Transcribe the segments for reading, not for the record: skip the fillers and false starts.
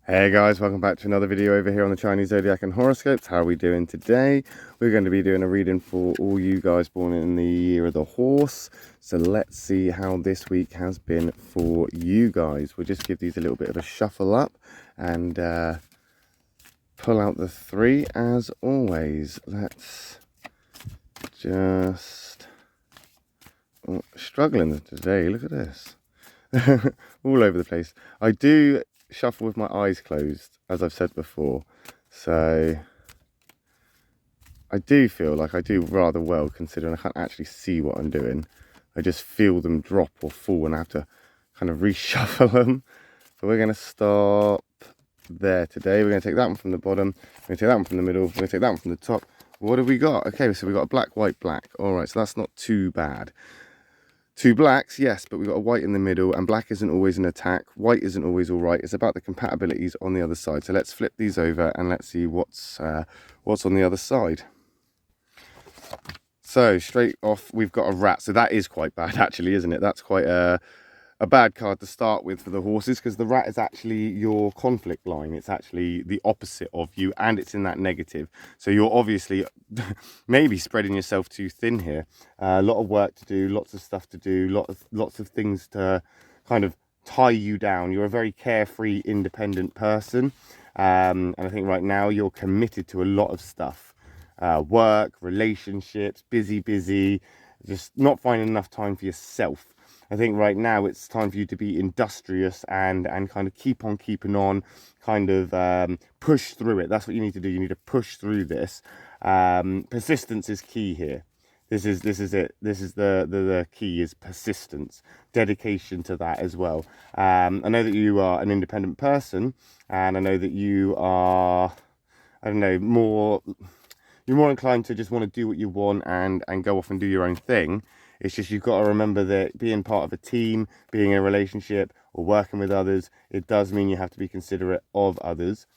Hey guys, welcome back to another video over here on the Chinese Zodiac and Horoscopes. How are we doing today? We're going to be doing a reading for all you guys born in the year of the horse. So let's see how this week has been for you guys. We'll just give these a little bit of a shuffle up and pull out the three as always. Let's just... Oh, struggling today, look at this. All over the place. I do shuffle with my eyes closed, as I've said before, so I do feel like I do rather well considering I can't actually see what I'm doing. I just feel them drop or fall and I have to kind of reshuffle them. But we're going to stop there today. We're going to take that one from the bottom, we're going to take that one from the middle, we're going to take that one from the top. What have we got? Okay, so we've got a black, white, black. Alright, so that's not too bad. Two blacks, yes, but we've got a white in the middle, and black isn't always an attack. White isn't always all right. It's about the compatibilities on the other side. So let's flip these over and let's see what's on the other side. So straight off, we've got a rat. So that is quite bad, actually, isn't it? That's quite a bad card to start with for the horses, because the rat is actually your conflict line. It's actually the opposite of you, and it's in that negative. So you're obviously maybe spreading yourself too thin here. A lot of work to do, lots of stuff to do, lots of things to kind of tie you down. You're a very carefree, independent person, and I think right now you're committed to a lot of stuff. Work, relationships, busy, just not finding enough time for yourself. I think right now it's time for you to be industrious and kind of keep on keeping on, kind of push through it. That's what you need to do. You need to push through this. Persistence is key here. This is it. This is the key, is persistence, dedication to that as well. I know that you are an independent person, and I know that you are, I don't know, you're more inclined to just want to do what you want and go off and do your own thing. It's just you've got to remember that being part of a team, being in a relationship or working with others, it does mean you have to be considerate of others.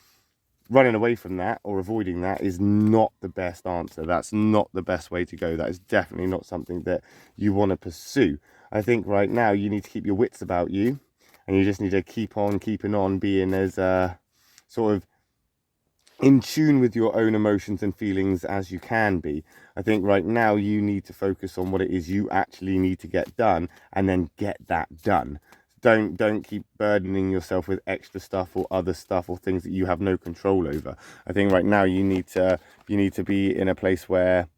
Running away from that or avoiding that is not the best answer. That's not the best way to go. That is definitely not something that you want to pursue. I think right now you need to keep your wits about you, and you just need to keep on keeping on being as sort of in tune with your own emotions and feelings as you can be. I think right now you need to focus on what it is you actually need to get done, and then get that done. Don't keep burdening yourself with extra stuff or other stuff or things that you have no control over. I think right now you need to be in a place where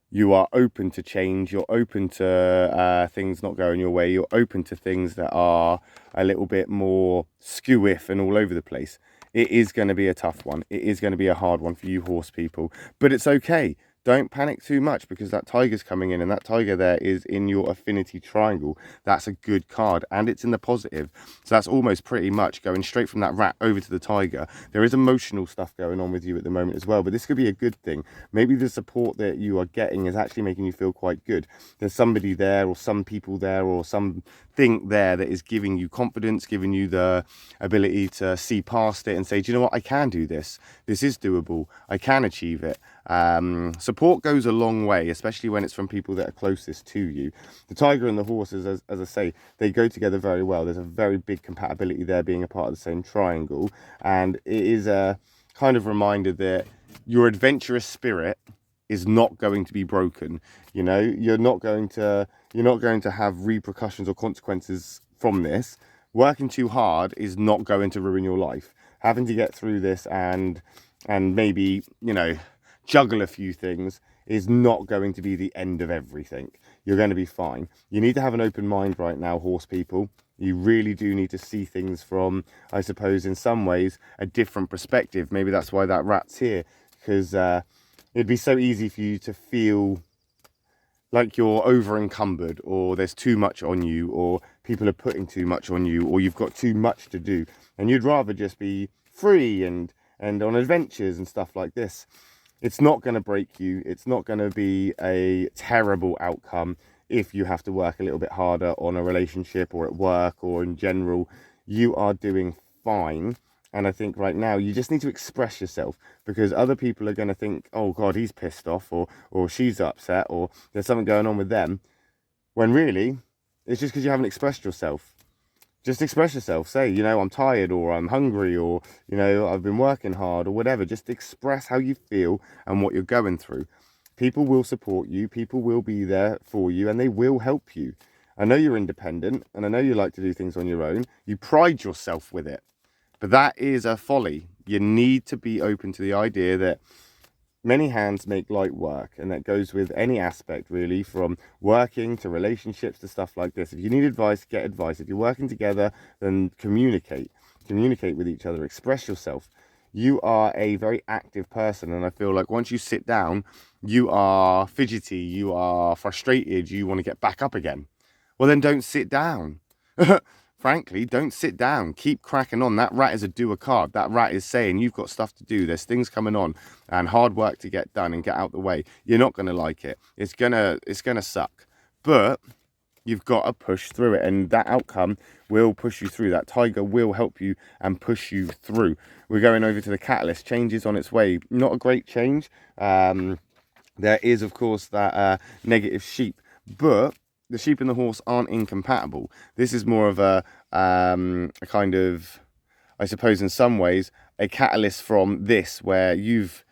you are open to change, you're open to things not going your way, you're open to things that are a little bit more skew-if and all over the place. It is going to be a tough one. It is going to be a hard one for you horse people, but it's okay. Don't panic too much, because that tiger's coming in, and that tiger there is in your affinity triangle. That's a good card, and it's in the positive. So that's almost pretty much going straight from that rat over to the tiger. There is emotional stuff going on with you at the moment as well, but this could be a good thing. Maybe the support that you are getting is actually making you feel quite good. There's somebody there, or some people there, or something there that is giving you confidence, giving you the ability to see past it and say, do you know what, I can do this. This is doable. I can achieve it. Support goes a long way, especially when it's from people that are closest to you. The tiger and the horses, as I say, they go together very well. There's a very big compatibility there, being a part of the same triangle, and it is a kind of reminder that your adventurous spirit is not going to be broken. You know, you're not going to have repercussions or consequences from this. Working too hard is not going to ruin your life. Having to get through this and maybe, you know, juggle a few things is not going to be the end of everything. You're going to be fine. You need to have an open mind right now, horse people. You really do need to see things from, I suppose, in some ways, a different perspective. Maybe that's why that rat's here, because it'd be so easy for you to feel like you're over encumbered, or there's too much on you, or people are putting too much on you, or you've got too much to do, and you'd rather just be free and on adventures and stuff like this. It's not going to break you. It's not going to be a terrible outcome if you have to work a little bit harder on a relationship or at work or in general. You are doing fine. And I think right now you just need to express yourself, because other people are going to think, oh God, he's pissed off, or she's upset, or there's something going on with them. When really, it's just because you haven't expressed yourself. just express yourself. Say, you know, I'm tired, or I'm hungry, or, you know, I've been working hard, or whatever. Just express how you feel and what you're going through. People will support you. People will be there for you, and they will help you. I know you're independent, and I know you like to do things on your own. You pride yourself with it. But that is a folly. You need to be open to the idea that many hands make light work, and that goes with any aspect, really, from working to relationships to stuff like this. If you need advice, get advice. If you're working together, then communicate with each other, express yourself. You are a very active person, and I feel like once you sit down, you are fidgety, you are frustrated, you want to get back up again. Well, then don't sit down. Frankly, don't sit down. Keep cracking on. That rat is a doer card. That rat is saying you've got stuff to do. There's things coming on and hard work to get done and get out the way. You're not going to like it. It's gonna suck. But you've got to push through it, and that outcome will push you through. That tiger will help you and push you through. We're going over to the catalyst. Change is on its way. Not a great change. There is, of course, that negative sheep, but the sheep and the horse aren't incompatible. This is more of a kind of, I suppose in some ways, a catalyst from this, where you've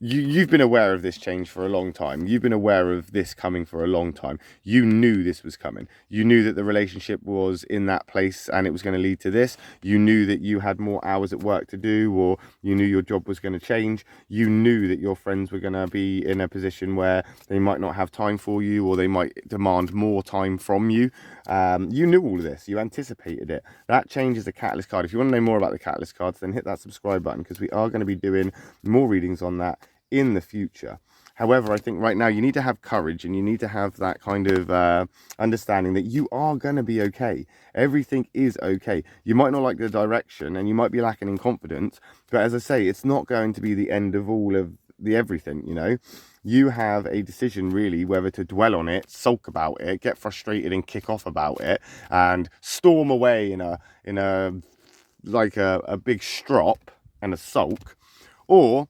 been aware of this change for a long time. You've been aware of this coming for a long time. You knew this was coming. You knew that the relationship was in that place and it was going to lead to this. You knew that you had more hours at work to do, or you knew your job was going to change. You knew that your friends were going to be in a position where they might not have time for you, or they might demand more time from you. You knew all of this. You anticipated it. That change is the catalyst card. If you want to know more about the catalyst cards, then hit that subscribe button, because we are going to be doing more readings on that in the future. However, I think right now you need to have courage, and you need to have that kind of understanding that you are going to be okay. Everything is okay. You might not like the direction, and you might be lacking in confidence, but as I say, it's not going to be the end of all of the everything, you know. You have a decision, really, whether to dwell on it, sulk about it, get frustrated and kick off about it, and storm away in a like a big strop and a sulk, or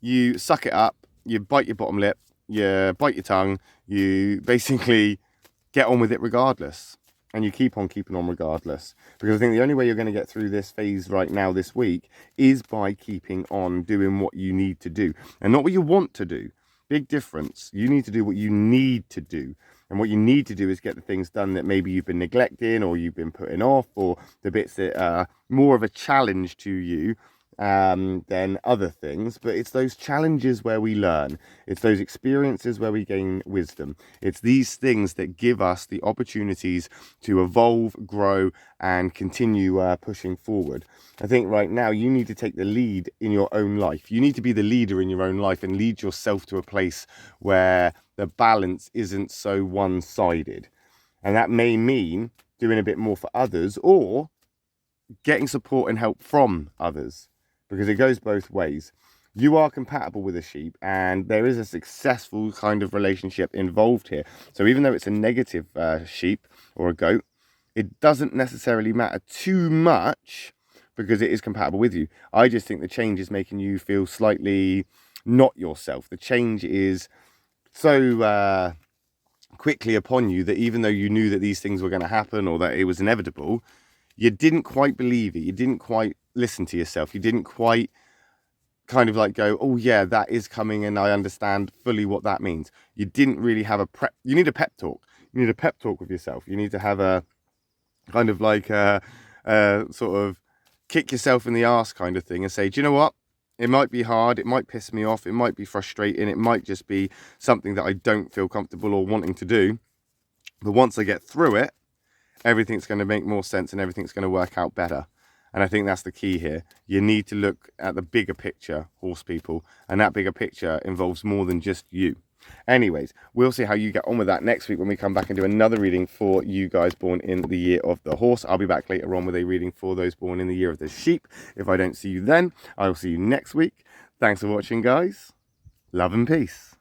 you suck it up, you bite your bottom lip, you bite your tongue, you basically get on with it regardless. And you keep on keeping on regardless. Because I think the only way you're going to get through this phase right now this week is by keeping on doing what you need to do. And not what you want to do. Big difference. You need to do what you need to do. And what you need to do is get the things done that maybe you've been neglecting, or you've been putting off, or the bits that are more of a challenge to you than other things. But it's those challenges where we learn. It's those experiences where we gain wisdom. It's these things that give us the opportunities to evolve, grow, and continue pushing forward. I think right now you need to take the lead in your own life. You need to be the leader in your own life and lead yourself to a place where the balance isn't so one-sided. And that may mean doing a bit more for others, or getting support and help from others. Because it goes both ways. You are compatible with a sheep, and there is a successful kind of relationship involved here. So even though it's a negative sheep or a goat, it doesn't necessarily matter too much, because it is compatible with you. I just think the change is making you feel slightly not yourself. The change is so quickly upon you that even though you knew that these things were going to happen, or that it was inevitable, you didn't quite believe it. You didn't quite listen to yourself. You didn't quite kind of like go, oh yeah, that is coming, and I understand fully what that means. You didn't really have a prep. You need a pep talk. You need a pep talk with yourself. You need to have a kind of like a sort of kick yourself in the arse kind of thing, and say, do you know what? It might be hard. It might piss me off. It might be frustrating. It might just be something that I don't feel comfortable or wanting to do. But once I get through it, everything's going to make more sense, and everything's going to work out better. And I think that's the key here. You need to look at the bigger picture, horse people, and that bigger picture involves more than just you. Anyways, we'll see how you get on with that next week when we come back and do another reading for you guys born in the year of the horse. I'll be back later on with a reading for those born in the year of the sheep. If I don't see you then, I will see you next week. Thanks for watching, guys. Love and peace.